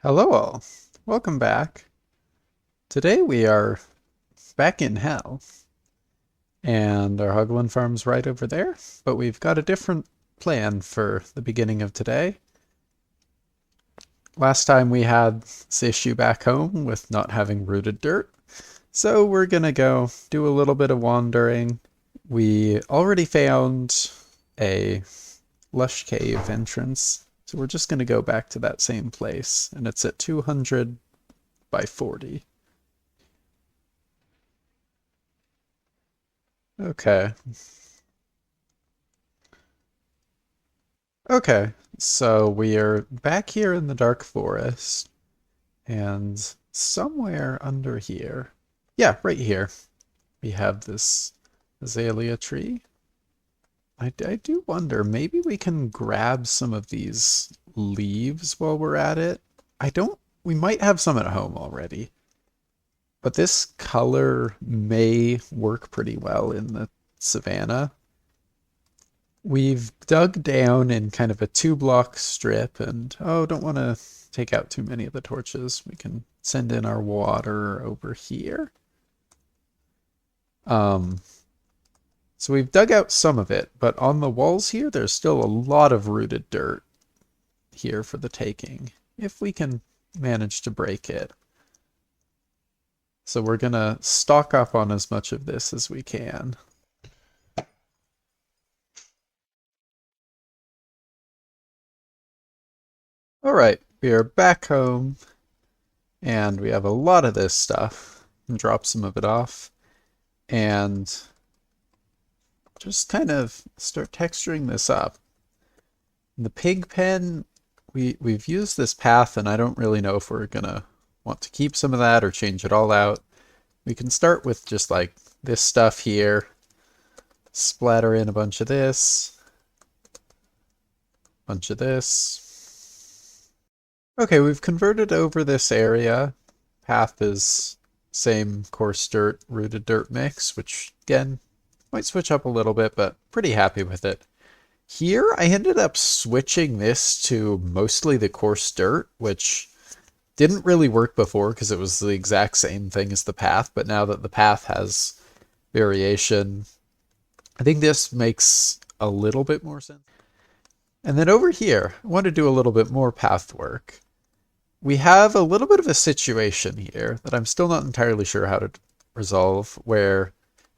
Hello all, welcome back. Today we are back in hell, and our Hoglin farm's right over there, but we've got a different plan for the beginning of today. Last time we had this issue back home with not having rooted dirt, so we're gonna go do a little bit of wandering. We already found a lush cave entrance, so we're just gonna go back to that same place, and it's at 200 by 40. Okay. Okay. So we are back here in the dark forest, and somewhere under here, yeah, right here, we have this azalea tree. I do wonder, maybe we can grab some of these leaves while we're at it. We might have some at home already, but this color may work pretty well in the savanna. We've dug down in kind of a 2 block strip, and oh, don't want to take out too many of the torches. We can send in our water over here. Um, so we've dug out some of it, but on the walls here, there's still a lot of rooted dirt here for the taking, if we can manage to break it. So we're gonna stock up on as much of this as we can. All right, we are back home, and we have a lot of this stuff. Drop some of it off, and just kind of start texturing this up. In the pig pen, we've used this path, and I don't really know if we're gonna want to keep some of that or change it all out. We can start with just like this stuff here, splatter in a bunch of this, bunch of this. Okay, we've converted over this area. Path is same coarse dirt, rooted dirt mix, which again, might switch up a little bit, but pretty happy with it. Here, I ended up switching this to mostly the coarse dirt, which didn't really work before because it was the exact same thing as the path, but now that the path has variation, I think this makes a little bit more sense. And then over here, I want to do a little bit more path work. We have a little bit of a situation here that I'm still not entirely sure how to resolve, where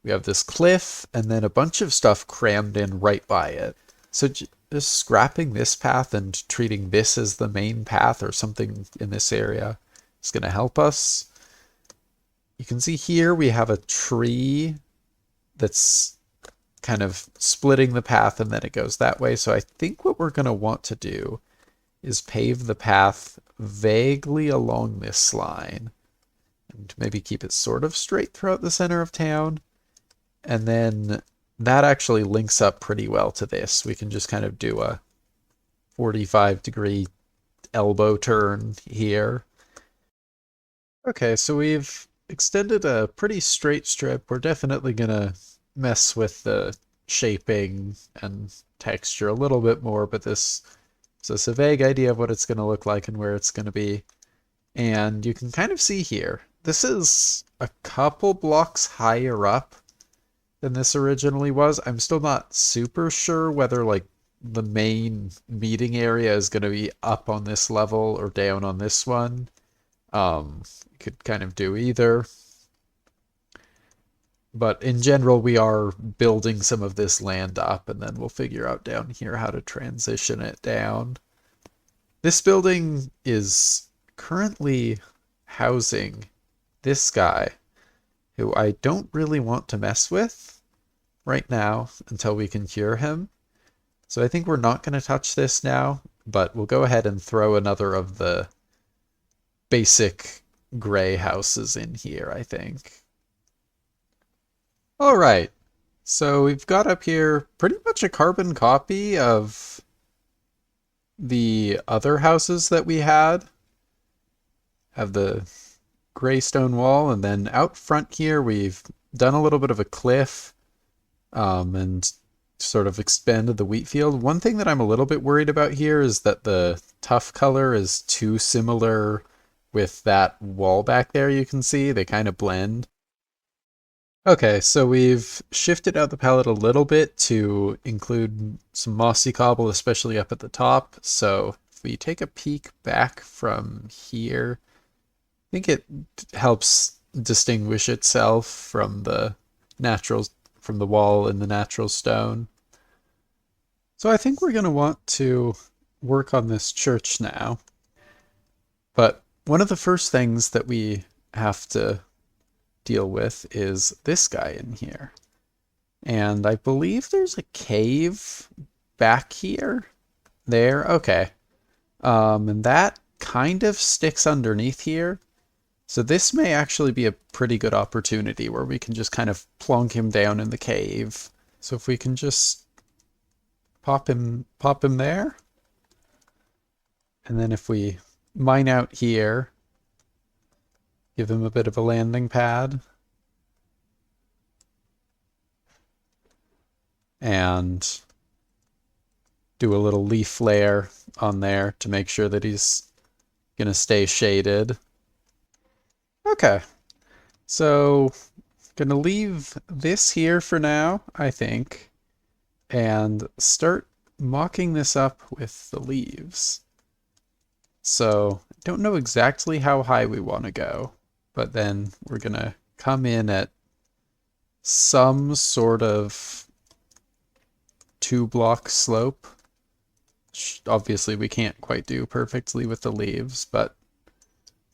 we have this cliff and then a bunch of stuff crammed in right by it. So just scrapping this path and treating this as the main path or something in this area is going to help us. You can see here we have a tree that's kind of splitting the path and then it goes that way. So I think what we're going to want to do is pave the path vaguely along this line and maybe keep it sort of straight throughout the center of town. And then that actually links up pretty well to this. We can just kind of do a 45-degree elbow turn here. Okay, so we've extended a pretty straight strip. We're definitely gonna mess with the shaping and texture a little bit more, but this gives us a vague idea of what it's gonna look like and where it's gonna be. And you can kind of see here, this is a couple blocks higher up than this originally was. I'm still not super sure whether like the main meeting area is going to be up on this level or down on this one. You could kind of do either. But in general, we are building some of this land up, and then we'll figure out down here how to transition it down. This building is currently housing this guy, who I don't really want to mess with right now until we can cure him. So I think we're not going to touch this now, but we'll go ahead and throw another of the basic gray houses in here, I think. All right, so we've got up here pretty much a carbon copy of the other houses that we had. Have the gray stone wall, and then out front here we've done a little bit of a cliff, and sort of expanded the wheat field. One thing that I'm a little bit worried about here is that the tuff color is too similar with that wall back there you can see. They kind of blend. Okay, so we've shifted out the palette a little bit to include some mossy cobble, especially up at the top. So if we take a peek back from here, I think it helps distinguish itself from the from the wall in the natural stone. So I think we're going to want to work on this church now. But one of the first things that we have to deal with is this guy in here. And I believe there's a cave back here. There, okay. And that kind of sticks underneath here. So this may actually be a pretty good opportunity where we can just kind of plonk him down in the cave. So if we can just pop him there. And then if we mine out here, give him a bit of a landing pad. And do a little leaf layer on there to make sure that he's going to stay shaded. Okay, so going to leave this here for now, I think, and start mocking this up with the leaves. So I don't know exactly how high we want to go, but then we're going to come in at some sort of 2-block slope. Which obviously we can't quite do perfectly with the leaves, but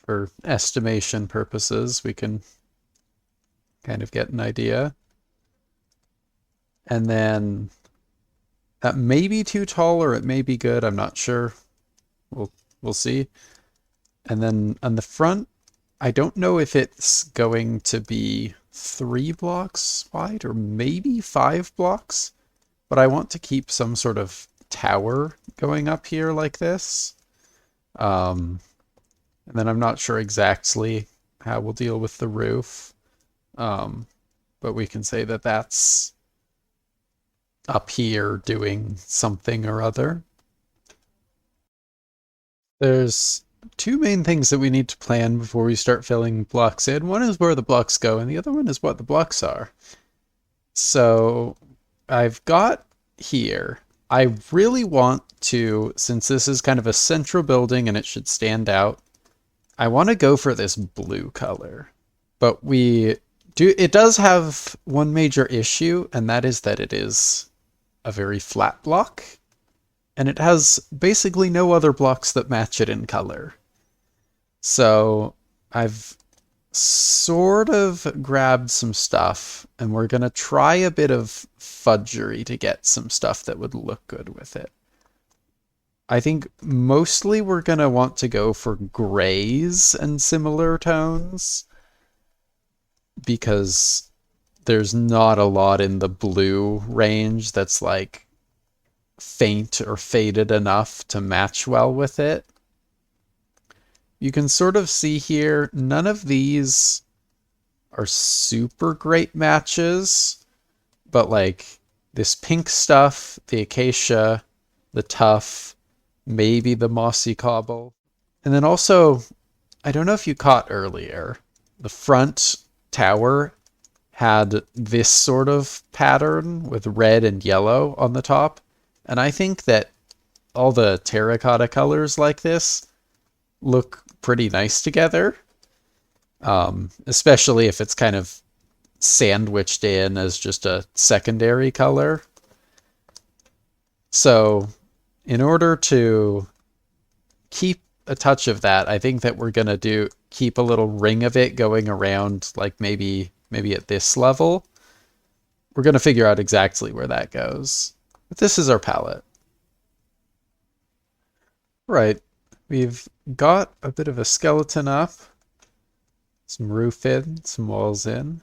for estimation purposes, we can kind of get an idea. And then that may be too tall or it may be good. I'm not sure. We'll see. And then on the front, I don't know if it's going to be 3 blocks wide or maybe 5 blocks, but I want to keep some sort of tower going up here like this. And then I'm not sure exactly how we'll deal with the roof. But we can say that that's up here doing something or other. There's 2 main things that we need to plan before we start filling blocks in. One is where the blocks go, and the other one is what the blocks are. So I've got here, I really want to, since this is kind of a central building and it should stand out, I want to go for this blue color. But it does have one major issue, and that is that it is a very flat block. And it has basically no other blocks that match it in color. So I've sort of grabbed some stuff, and we're going to try a bit of fudgery to get some stuff that would look good with it. I think mostly we're going to want to go for grays and similar tones, because there's not a lot in the blue range that's like faint or faded enough to match well with it. You can sort of see here, none of these are super great matches, but like this pink stuff, the acacia, the tuff, maybe the mossy cobble. And then also, I don't know if you caught earlier, the front tower had this sort of pattern with red and yellow on the top. And I think that all the terracotta colors like this look pretty nice together, especially if it's kind of sandwiched in as just a secondary color. So in order to keep a touch of that, I think that we're going to keep a little ring of it going around, like maybe at this level. We're going to figure out exactly where that goes. But this is our palette. Right, we've got a bit of a skeleton up, some roof in, some walls in,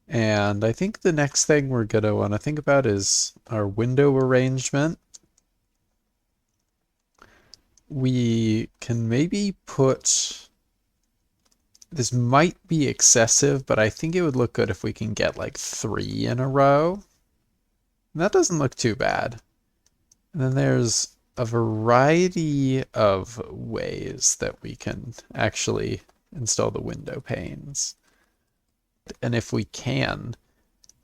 and I think the next thing we're going to want to think about is our window arrangement. We can maybe put, this might be excessive, but I think it would look good if we can get like 3 in a row. And that doesn't look too bad. And then there's a variety of ways that we can actually install the window panes. And if we can,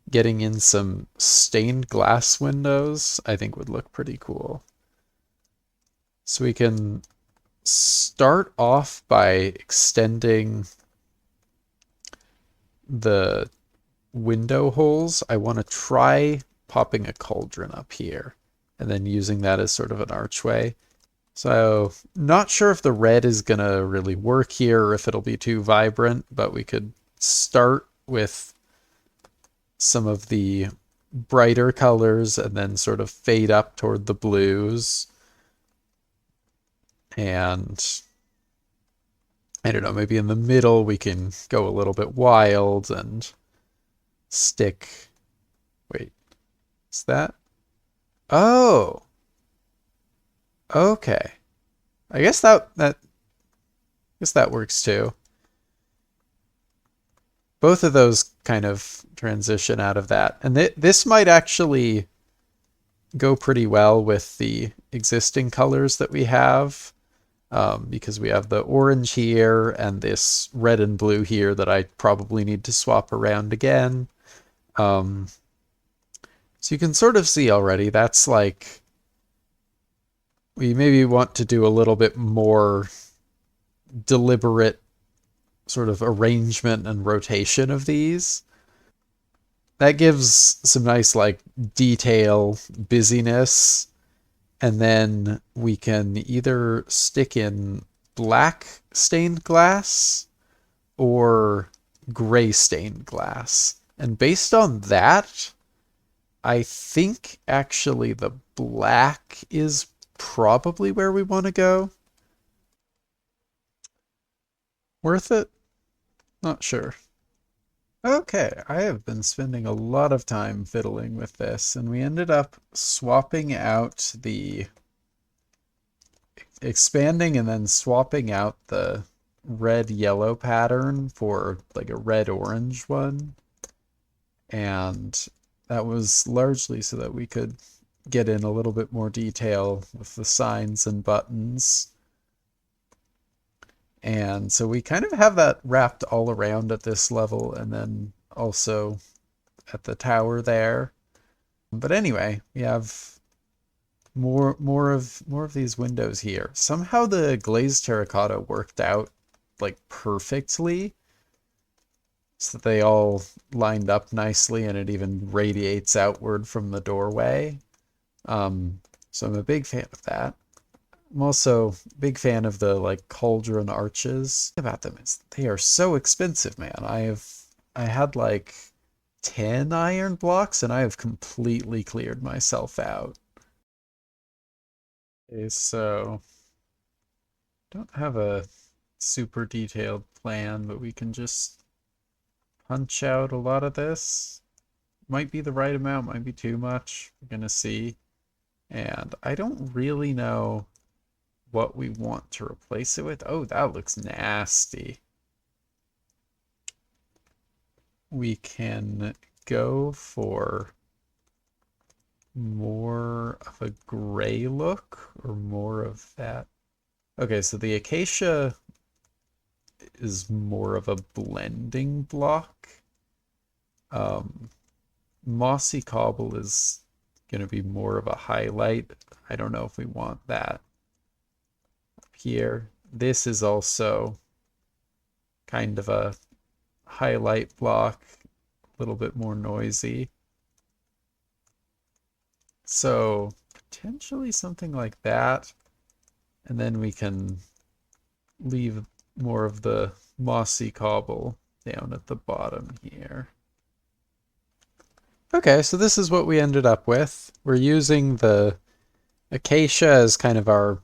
getting in some stained glass windows, I think would look pretty cool. So we can start off by extending the window holes. I want to try popping a cauldron up here and then using that as sort of an archway. So not sure if the red is gonna really work here or if it'll be too vibrant, but we could start with some of the brighter colors and then sort of fade up toward the blues. And I don't know, maybe in the middle we can go a little bit wild and stick. Wait, is that? Oh, okay. I guess that works too. Both of those kind of transition out of that. And this might actually go pretty well with the existing colors that we have, because we have the orange here and this red and blue here that I probably need to swap around again. So you can sort of see already, that's like, we maybe want to do a little bit more deliberate sort of arrangement and rotation of these. That gives some nice like detail, busyness, and then we can either stick in black stained glass or gray stained glass. And based on that, I think actually the black is probably where we want to go. Worth it? Not sure. Okay, I have been spending a lot of time fiddling with this, and we ended up swapping out the expanding and then swapping out the red-yellow pattern for like a red-orange one. And that was largely so that we could get in a little bit more detail with the signs and buttons. And so we kind of have that wrapped all around at this level and then also at the tower there. But anyway, we have more of these windows here. Somehow the glazed terracotta worked out like perfectly, so that they all lined up nicely and it even radiates outward from the doorway. So I'm a big fan of that. I'm also a big fan of the like cauldron arches. About them is they are so expensive, man. I had like 10 iron blocks and I have completely cleared myself out. Okay, so don't have a super detailed plan, but we can just punch out a lot of this. Might be the right amount, might be too much. We're gonna see. And I don't really know what we want to replace it with. Oh, that looks nasty. We can go for more of a gray look or more of that. Okay, so the acacia is more of a blending block. Mossy cobble is going to be more of a highlight. I don't know if we want that up here. This is also kind of a highlight block, a little bit more noisy. So potentially something like that. And then we can leave more of the mossy cobble down at the bottom here. Okay, so this is what we ended up with. We're using the acacia as kind of our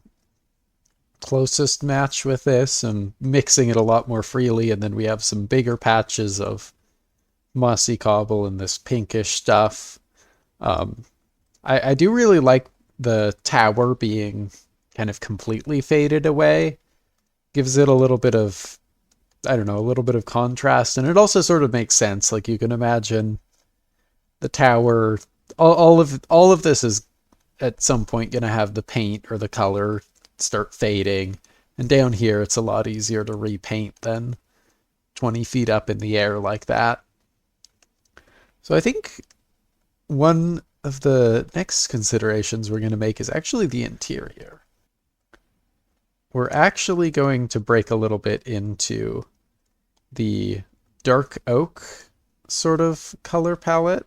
closest match with this and mixing it a lot more freely, and then we have some bigger patches of mossy cobble and this pinkish stuff. I do really like the tower being kind of completely faded away. Gives it a little bit of, I don't know, a little bit of contrast, and it also sort of makes sense. Like you can imagine the tower all of this is at some point going to have the paint or the color start fading. And down here, it's a lot easier to repaint than 20 feet up in the air like that. So I think one of the next considerations we're going to make is actually the interior. We're actually going to break a little bit into the dark oak sort of color palette.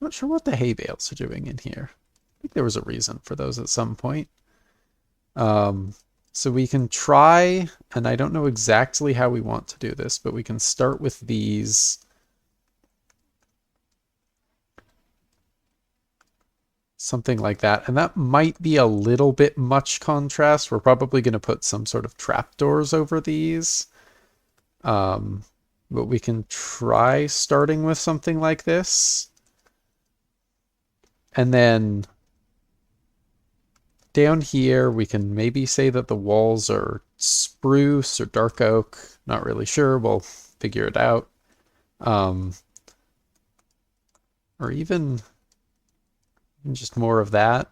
I'm not sure what the hay bales are doing in here. I think there was a reason for those at some point. So we can try, and I don't know exactly how we want to do this, but we can start with these. Something like that. And that might be a little bit much contrast. We're probably going to put some sort of trapdoors over these. But we can try starting with something like this. And then down here, we can maybe say that the walls are spruce or dark oak. Not really sure. We'll figure it out. Or even just more of that.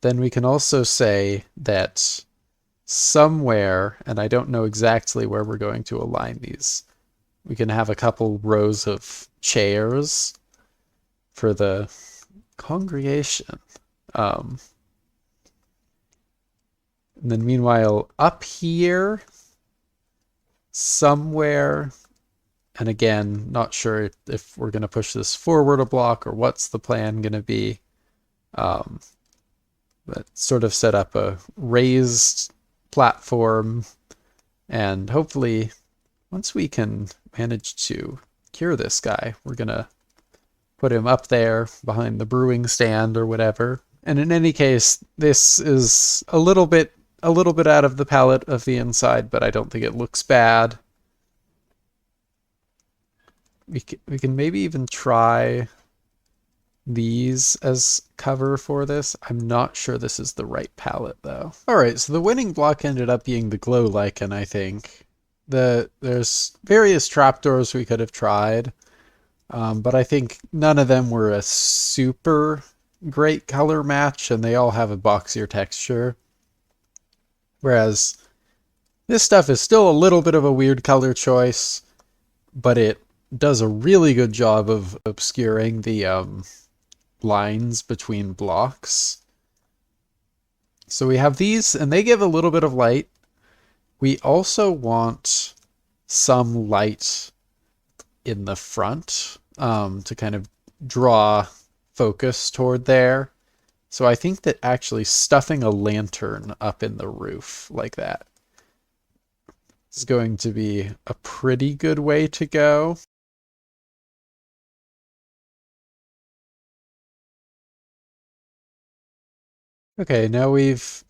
Then we can also say that somewhere, and I don't know exactly where we're going to align these, we can have a couple rows of chairs for the congregation. And then meanwhile, up here, somewhere, and again, not sure if we're going to push this forward a block or what's the plan going to be. But sort of set up a raised platform, and hopefully once we can manage to cure this guy, we're going to put him up there behind the brewing stand or whatever. And in any case, this is a little bit out of the palette of the inside, but I don't think it looks bad. We can maybe even try these as cover for this. I'm not sure this is the right palette though. Alright, so the winning block ended up being the glow lichen, I think. There's various trapdoors we could have tried, but I think none of them were a super great color match, and they all have a boxier texture. Whereas this stuff is still a little bit of a weird color choice, but it does a really good job of obscuring the lines between blocks. So we have these, and they give a little bit of light. We also want some light in the front to kind of draw focus toward there. So I think that actually stuffing a lantern up in the roof like that is going to be a pretty good way to go. Okay, now we've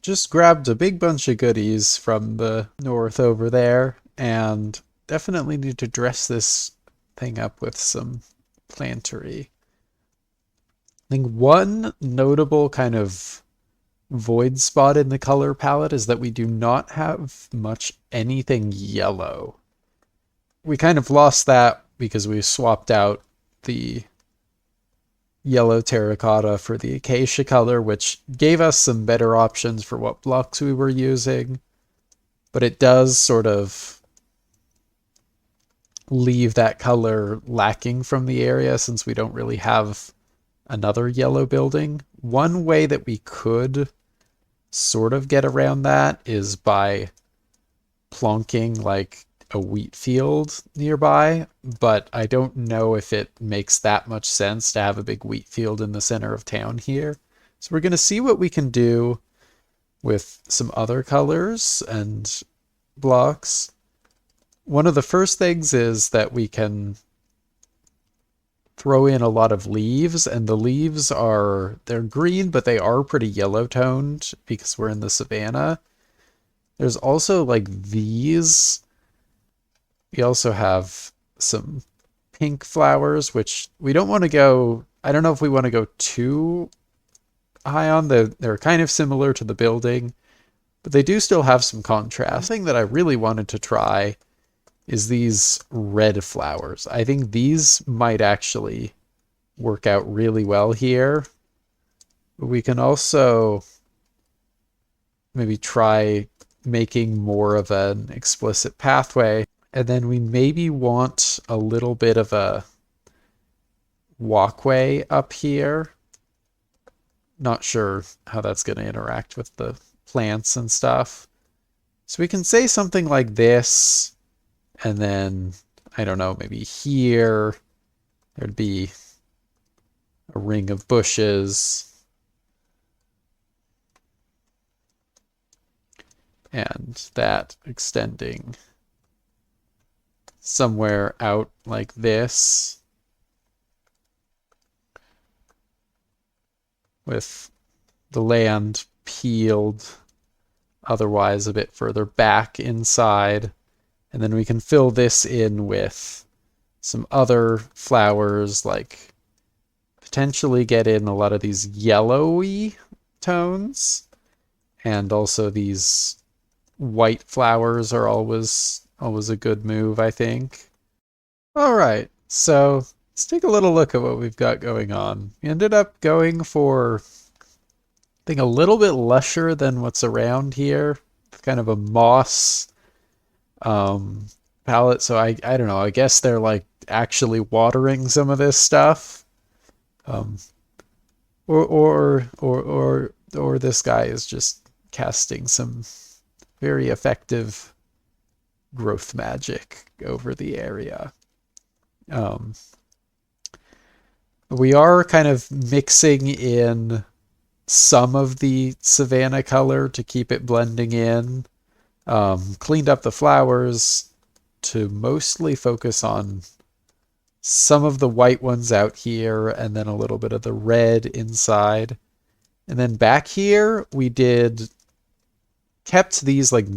just grabbed a big bunch of goodies from the north over there, and definitely need to dress this thing up with some plantery. I think one notable kind of void spot in the color palette is that we do not have much anything yellow. We kind of lost that because we swapped out the yellow terracotta for the acacia color, which gave us some better options for what blocks we were using, but it does sort of leave that color lacking from the area since we don't really have another yellow building. One way that we could sort of get around that is by plonking like a wheat field nearby, but I don't know if it makes that much sense to have a big wheat field in the center of town here. So we're going to see what we can do with some other colors and blocks. One of the first things is that we can throw in a lot of leaves, and the leaves they're green, but they are pretty yellow toned because we're in the savanna. There's also like these. We also have some pink flowers, which we don't want to go, I don't know if we want to go too high on. They're kind of similar to the building, but they do still have some contrast. The thing that I really wanted to try is these red flowers. I think these might actually work out really well here. We can also maybe try making more of an explicit pathway. And then we maybe want a little bit of a walkway up here. Not sure how that's going to interact with the plants and stuff. So we can say something like this, and then, I don't know, maybe here there'd be a ring of bushes. And that extending somewhere out like this, with the land peeled otherwise a bit further back inside. And then we can fill this in with some other flowers, like potentially get in a lot of these yellowy tones. And also these white flowers are always a good move, I think. All right, so let's take a little look at what we've got going on. We ended up going for, I think, a little bit lusher than what's around here. It's kind of a moss palette, so I don't know. I guess they're like actually watering some of this stuff, or this guy is just casting some very effective growth magic over the area. We are kind of mixing in some of the savanna color to keep it blending in. Cleaned up the flowers to mostly focus on some of the white ones out here and then a little bit of the red inside. And then back here we kept these like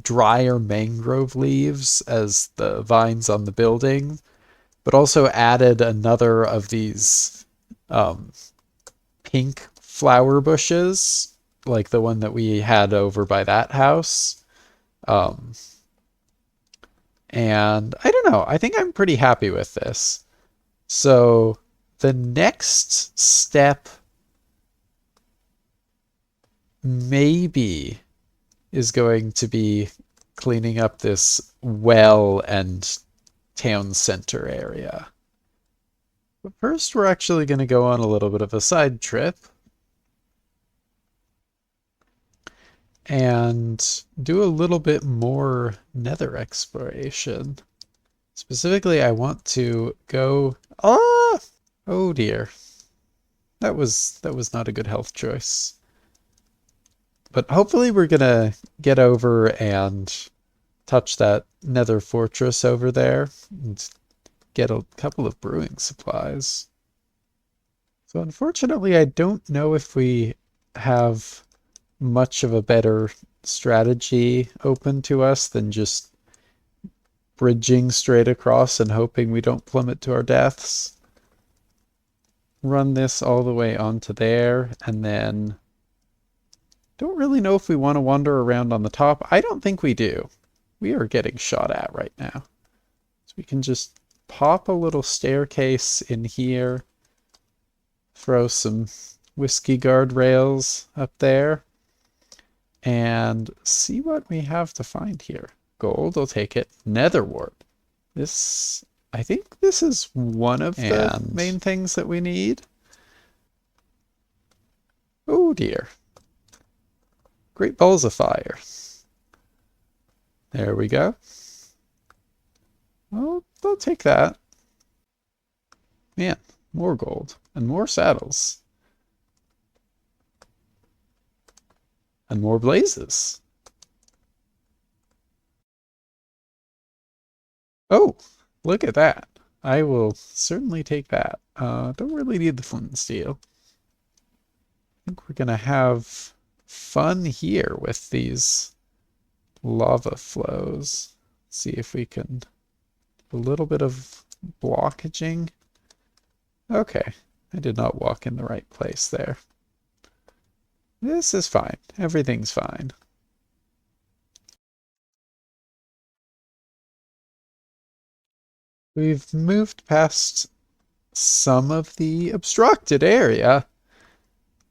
drier mangrove leaves as the vines on the building, but also added another of these pink flower bushes, like the one that we had over by that house. And I don't know, I think I'm pretty happy with this. So the next step maybe is going to be cleaning up this well and town center area. But first we're actually going to go on a little bit of a side trip and do a little bit more nether exploration. Specifically, I want to go... Oh dear. That was not a good health choice. But hopefully we're gonna get over and touch that nether fortress over there and get a couple of brewing supplies. So unfortunately, I don't know if we have much of a better strategy open to us than just bridging straight across and hoping we don't plummet to our deaths. Run this all the way onto there, and then don't really know if we want to wander around on the top. I don't think we do. We are getting shot at right now. So we can just pop a little staircase in here, throw some whiskey guardrails up there, and see what we have to find here. Gold, I'll take it. Nether wart. I think this is one of the main things that we need. Oh dear. Great balls of fire. There we go. Well, I'll take that. Man, more gold and more saddles. And more blazes. Oh, look at that. I will certainly take that. Don't really need the flint and steel. I think we're gonna have fun here with these lava flows. See if we can a little bit of blockaging. Okay, I did not walk in the right place there. This is fine. Everything's fine. We've moved past some of the obstructed area.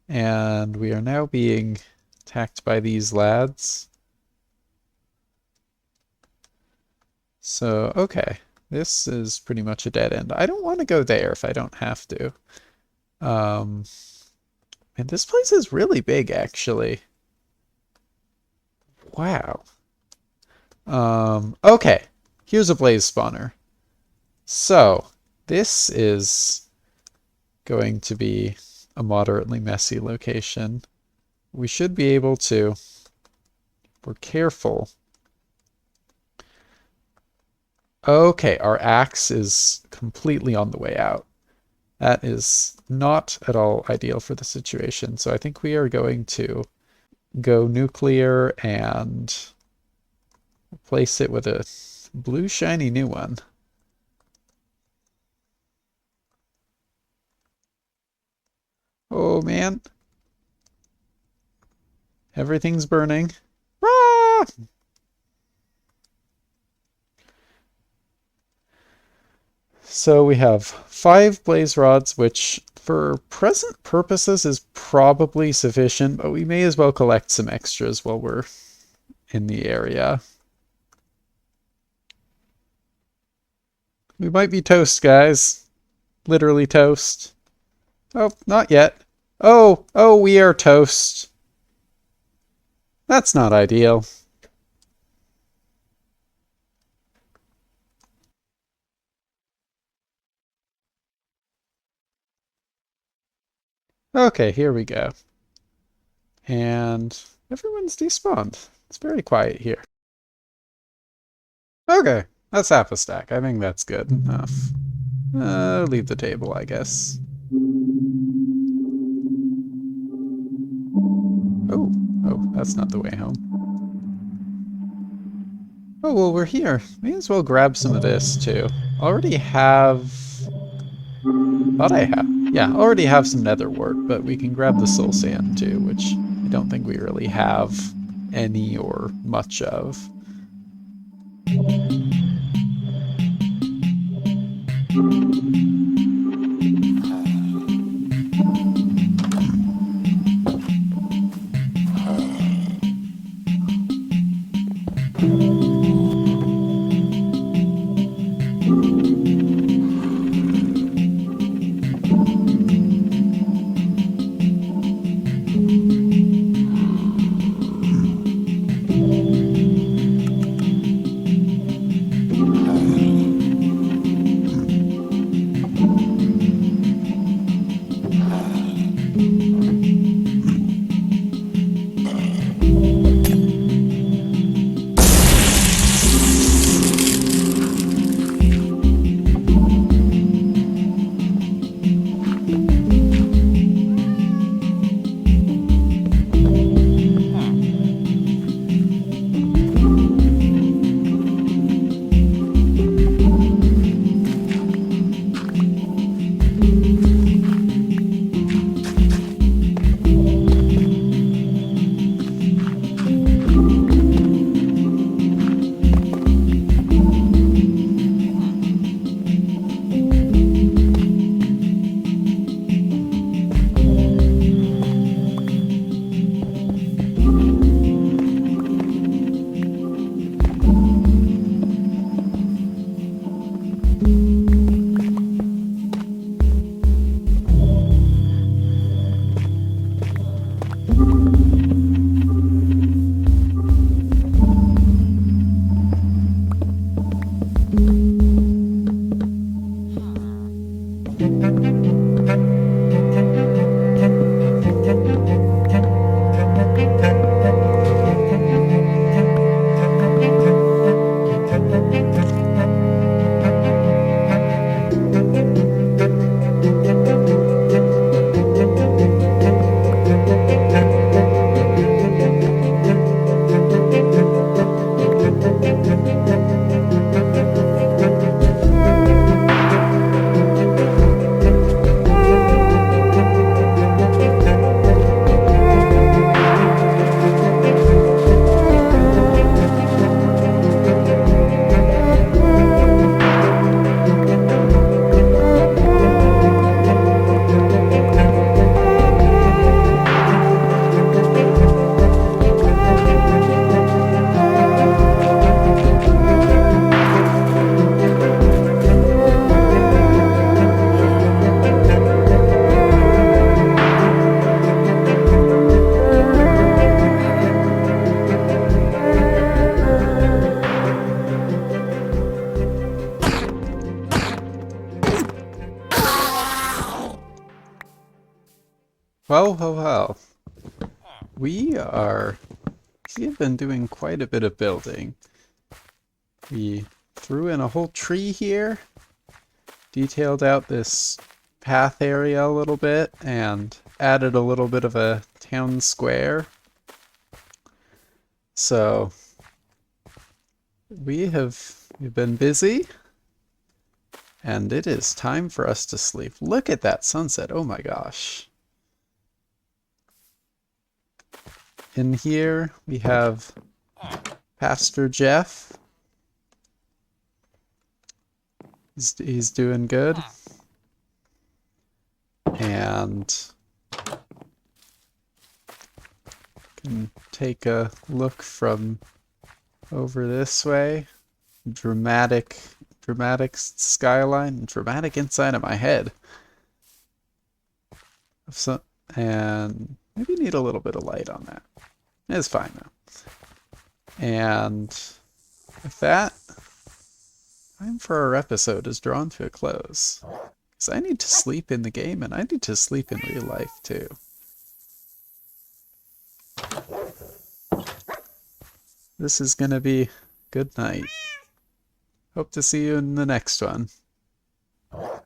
And we are now being attacked by these lads. So, okay. This is pretty much a dead end. I don't want to go there if I don't have to. And this place is really big, actually. Wow. Okay. Here's a blaze spawner. So, this is going to be a moderately messy location. We should be able to, if we're careful. Okay, our axe is completely on the way out. That is not at all ideal for the situation, so I think we are going to go nuclear and replace it with a blue shiny new one. Oh man. Everything's burning. Ah! So we have 5 blaze rods, which for present purposes is probably sufficient, but we may as well collect some extras while we're in the area. We might be toast, guys. Literally toast. Oh, not yet. Oh, we are toast. That's not ideal. Okay, here we go. And everyone's despawned. It's very quiet here. Okay, that's half a stack. I think that's good enough. Leave the table, I guess. Oh, that's not the way home. Oh, well, we're here. May as well grab some of this, too. Already have... Thought I have. Yeah, already have some nether wart, but we can grab the soul sand, too, which I don't think we really have any or much of. Well. We have been doing quite a bit of building. We threw in a whole tree here, detailed out this path area a little bit, and added a little bit of a town square. So we've been busy, and it is time for us to sleep. Look at that sunset. Oh my gosh. In here we have Pastor Jeff. He's doing good. And can take a look from over this way. Dramatic skyline, dramatic inside of my head. So, and maybe need a little bit of light on that. It's fine though. And with that, time for our episode is drawn to a close. Because I need to sleep in the game and I need to sleep in real life too. This is gonna be good night. Hope to see you in the next one.